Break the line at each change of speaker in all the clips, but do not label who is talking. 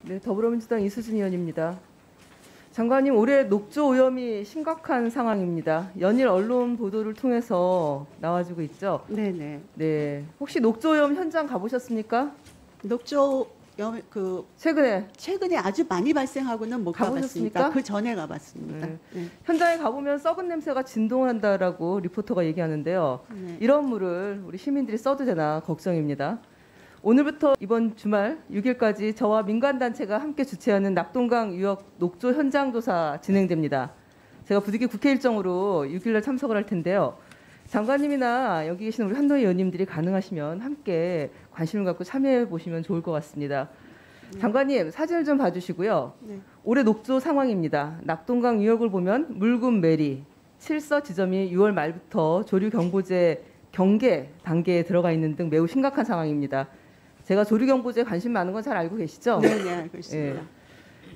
네, 더불어민주당 이수진 의원입니다. 장관님, 올해 녹조 오염이 심각한 상황입니다. 연일 언론 보도를 통해서 나와주고 있죠?
네네.
네, 혹시 녹조 오염 현장 가보셨습니까?
녹조 최근에 아주 많이 발생하고는 못
가보셨습니까?
가봤습니다. 그 전에 가봤습니다.
네.
네.
현장에 가보면 썩은 냄새가 진동한다라고 리포터가 얘기하는데요.
네.
이런 물을 우리 시민들이 써도 되나 걱정입니다. 오늘부터 이번 주말 6일까지 저와 민간단체가 함께 주최하는 낙동강 유역 녹조 현장 조사 진행됩니다. 제가 부득이 국회 일정으로 6일날 참석을 할 텐데요. 장관님이나 여기 계신 우리 한노희 의원님들이 가능하시면 함께 관심을 갖고 참여해 보시면 좋을 것 같습니다. 장관님, 사진을 좀 봐주시고요.
네.
올해 녹조 상황입니다. 낙동강 유역을 보면 물금 메리, 칠서 지점이 6월 말부터 조류 경보제 경계 단계에 들어가 있는 등 매우 심각한 상황입니다. 제가 조류 경보제에 관심 많은 건 잘 알고 계시죠?
네, 알고 있습니다.
예.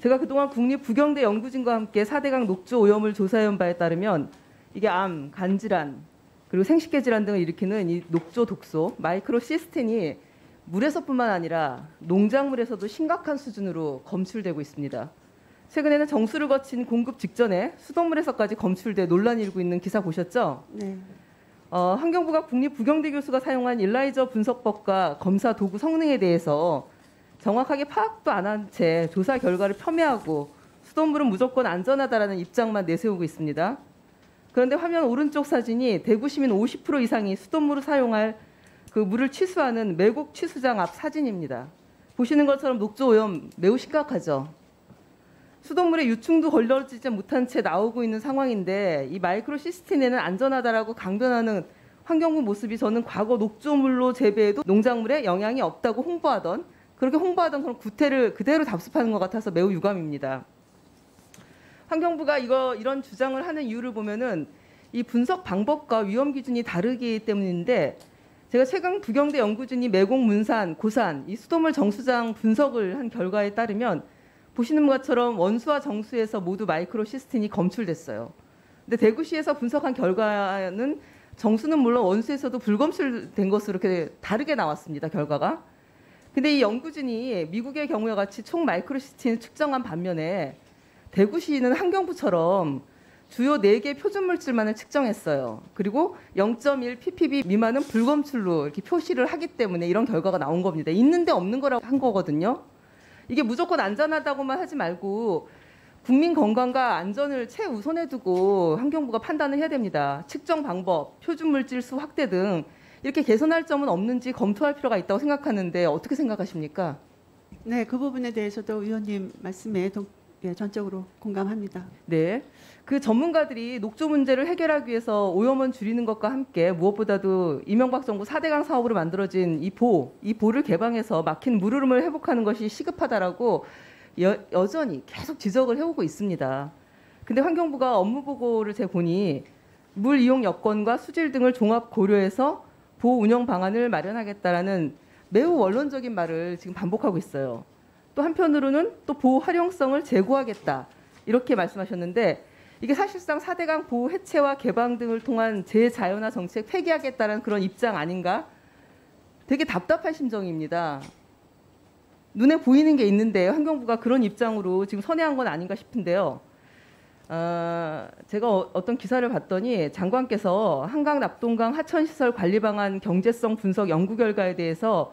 제가 그동안 국립부경대 연구진과 함께 4대강 녹조 오염을 조사해온 바에 따르면 이게 암, 간질환, 그리고 생식계 질환 등을 일으키는 이 녹조 독소, 마이크로시스틴이 물에서뿐만 아니라 농작물에서도 심각한 수준으로 검출되고 있습니다. 최근에는 정수를 거친 공급 직전에 수돗물에서까지 검출돼 논란이 일고 있는 기사 보셨죠?
네.
환경부가 국립부경대 교수가 사용한 일라이저 분석법과 검사 도구 성능에 대해서 정확하게 파악도 안 한 채 조사 결과를 폄훼하고 수돗물은 무조건 안전하다라는 입장만 내세우고 있습니다. 그런데 화면 오른쪽 사진이 대구 시민 50% 이상이 수돗물을 사용할 그 물을 취수하는 매곡 취수장 앞 사진입니다. 보시는 것처럼 녹조 오염 매우 심각하죠. 수돗물에 유충도 걸러지지 못한 채 나오고 있는 상황인데 이 마이크로시스틴에는 안전하다라고 강변하는 환경부 모습이 저는 과거 녹조물로 재배해도 농작물에 영향이 없다고 그렇게 홍보하던 그런 구태를 그대로 답습하는 것 같아서 매우 유감입니다. 환경부가 이런 주장을 하는 이유를 보면은 이 분석 방법과 위험 기준이 다르기 때문인데 제가 최근 부경대 연구진이 매곡, 문산, 고산 이 수돗물 정수장 분석을 한 결과에 따르면 보시는 것처럼 원수와 정수에서 모두 마이크로시스틴이 검출됐어요. 근데 대구시에서 분석한 결과는 정수는 물론 원수에서도 불검출된 것으로 이렇게 다르게 나왔습니다. 결과가. 근데 이 연구진이 미국의 경우와 같이 총 마이크로시스틴을 측정한 반면에 대구시는 환경부처럼 주요 4개 표준물질만을 측정했어요. 그리고 0.1 ppb 미만은 불검출로 이렇게 표시를 하기 때문에 이런 결과가 나온 겁니다. 있는데 없는 거라고 한 거거든요. 이게 무조건 안전하다고만 하지 말고 국민 건강과 안전을 최우선에 두고 환경부가 판단을 해야 됩니다. 측정 방법, 표준물질 수 확대 등 이렇게 개선할 점은 없는지 검토할 필요가 있다고 생각하는데 어떻게 생각하십니까?
네, 그 부분에 대해서도 의원님 말씀에 전적으로 공감합니다.
네, 그 전문가들이 녹조 문제를 해결하기 위해서 오염원 줄이는 것과 함께 무엇보다도 이명박 정부 4대강 사업으로 만들어진 이 보를 개방해서 막힌 물흐름을 회복하는 것이 시급하다라고 여전히 계속 지적을 해오고 있습니다. 근데 환경부가 업무 보고를 제가 보니 물 이용 여건과 수질 등을 종합 고려해서 보호 운영 방안을 마련하겠다라는 매우 원론적인 말을 지금 반복하고 있어요. 또 한편으로는 또 보호 활용성을 제고하겠다 이렇게 말씀하셨는데 이게 사실상 4대강 보호 해체와 개방 등을 통한 재자연화 정책 폐기하겠다는 그런 입장 아닌가? 되게 답답한 심정입니다. 눈에 보이는 게 있는데 환경부가 그런 입장으로 지금 선회한 건 아닌가 싶은데요. 제가 어떤 기사를 봤더니 장관께서 한강 낙동강 하천시설 관리 방안 경제성 분석 연구 결과에 대해서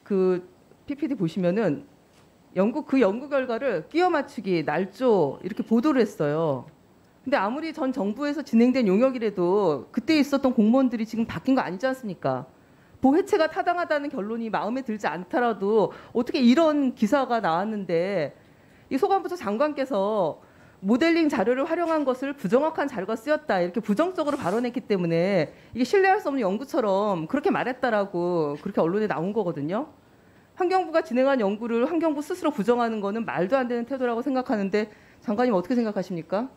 그 PPT 보시면은 그 연구 결과를 끼워 맞추기, 날조 이렇게 보도를 했어요. 근데 아무리 전 정부에서 진행된 용역이라도 그때 있었던 공무원들이 지금 바뀐 거 아니지 않습니까? 보호 해체가 타당하다는 결론이 마음에 들지 않더라도 어떻게 이런 기사가 나왔는데 이 소관부처 장관께서 모델링 자료를 활용한 것을 부정확한 자료가 쓰였다 이렇게 부정적으로 발언했기 때문에 이게 신뢰할 수 없는 연구처럼 그렇게 말했다라고 그렇게 언론에 나온 거거든요. 환경부가 진행한 연구를 환경부 스스로 부정하는 거는 말도 안 되는 태도라고 생각하는데 장관님 어떻게 생각하십니까?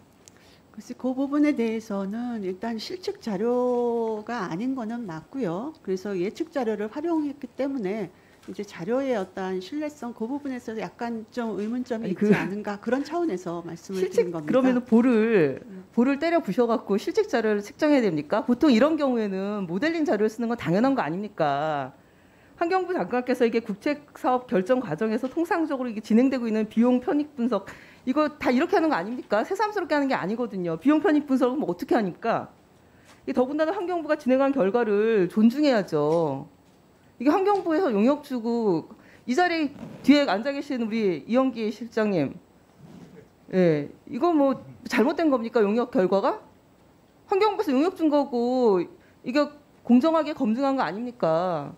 글쎄, 그 부분에 대해서는 일단 실측 자료가 아닌 거는 맞고요. 그래서 예측 자료를 활용했기 때문에 이제 자료의 어떤 신뢰성 그 부분에서 약간 좀 의문점이 있지 않은가 그런 차원에서 말씀을 드린 겁니다.
그러면 볼을 때려 부셔갖고 실측 자료를 측정해야 됩니까? 보통 이런 경우에는 모델링 자료를 쓰는 건 당연한 거 아닙니까? 환경부 장관께서 이게 국책사업 결정 과정에서 통상적으로 이게 진행되고 있는 비용 편익 분석 이거 다 이렇게 하는 거 아닙니까? 새삼스럽게 하는 게 아니거든요. 비용 편익 분석은 뭐 어떻게 하니까? 이 더군다나 환경부가 진행한 결과를 존중해야죠. 이게 환경부에서 용역 주고 이 자리 뒤에 앉아 계신 우리 이영기 실장님, 예, 이거 뭐 잘못된 겁니까? 용역 결과가? 환경부에서 용역 준 거고 이게 공정하게 검증한 거 아닙니까?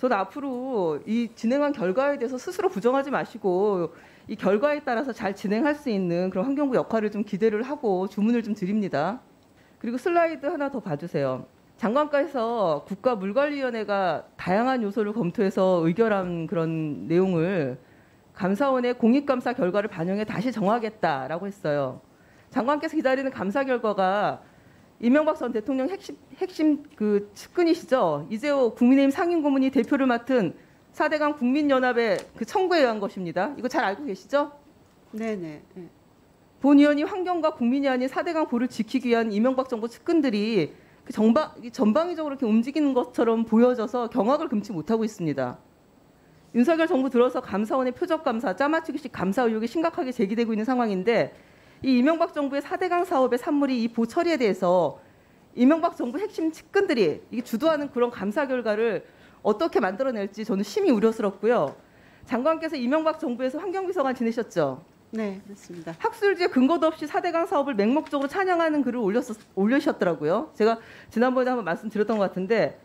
저는 앞으로 이 진행한 결과에 대해서 스스로 부정하지 마시고 이 결과에 따라서 잘 진행할 수 있는 그런 환경부 역할을 좀 기대를 하고 주문을 좀 드립니다. 그리고 슬라이드 하나 더 봐주세요. 장관께서 국가물관리위원회가 다양한 요소를 검토해서 의결한 그런 내용을 감사원의 공익감사 결과를 반영해 다시 정하겠다라고 했어요. 장관께서 기다리는 감사 결과가 이명박 전 대통령 핵심 그 측근이시죠. 이재호 국민의힘 상임고문이 대표를 맡은 4대강 국민연합의 그 청구에 의한 것입니다. 이거 잘 알고 계시죠?
네네. 네.
본 의원이 환경과 국민이 아닌 4대강 보를 지키기 위한 이명박 정부 측근들이 그 전방위적으로 이렇게 움직이는 것처럼 보여져서 경악을 금치 못하고 있습니다. 윤석열 정부 들어서 감사원의 표적 감사, 짜맞추기식 감사 의혹이 심각하게 제기되고 있는 상황인데 이 이명박 정부의 4대강 사업의 산물이 이 보처리에 대해서 이명박 정부 핵심 측근들이 이게 주도하는 그런 감사 결과를 어떻게 만들어낼지 저는 심히 우려스럽고요. 장관께서 이명박 정부에서 환경비서관 지내셨죠?
네, 그렇습니다.
학술지에 근거도 없이 4대강 사업을 맹목적으로 찬양하는 글을 올리셨더라고요. 제가 지난번에 한번 말씀드렸던 것 같은데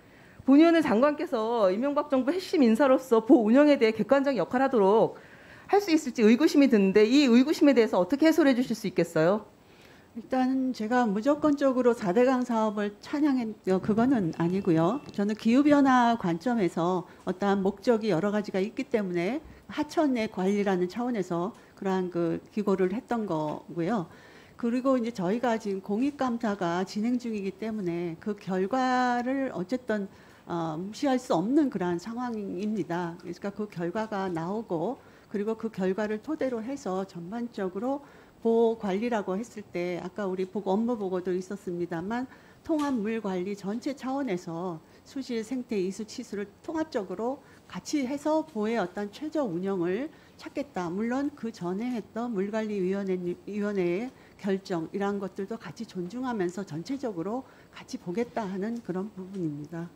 본 의원은 장관께서 이명박 정부 핵심 인사로서 보 운영에 대해 객관적인 역할을 하도록 할 수 있을지 의구심이 드는데 이 의구심에 대해서 어떻게 해소해 주실 수 있겠어요?
일단 제가 무조건적으로 4대강 사업을 그거는 아니고요. 저는 기후변화 관점에서 어떠한 목적이 여러 가지가 있기 때문에 하천의 관리라는 차원에서 그러한 그 기고를 했던 거고요. 그리고 이제 저희가 지금 공익감사가 진행 중이기 때문에 그 결과를 어쨌든 무시할 수 없는 그러한 상황입니다. 그러니까 그 결과가 나오고 그리고 그 결과를 토대로 해서 전반적으로 보호 관리라고 했을 때 아까 우리 업무 보고도 있었습니다만 통합 물 관리 전체 차원에서 수질, 생태, 이수, 치수를 통합적으로 같이 해서 보호의 어떤 최저 운영을 찾겠다. 물론 그 전에 했던 물관리위원회의 결정 이러한 것들도 같이 존중하면서 전체적으로 같이 보겠다 하는 그런 부분입니다.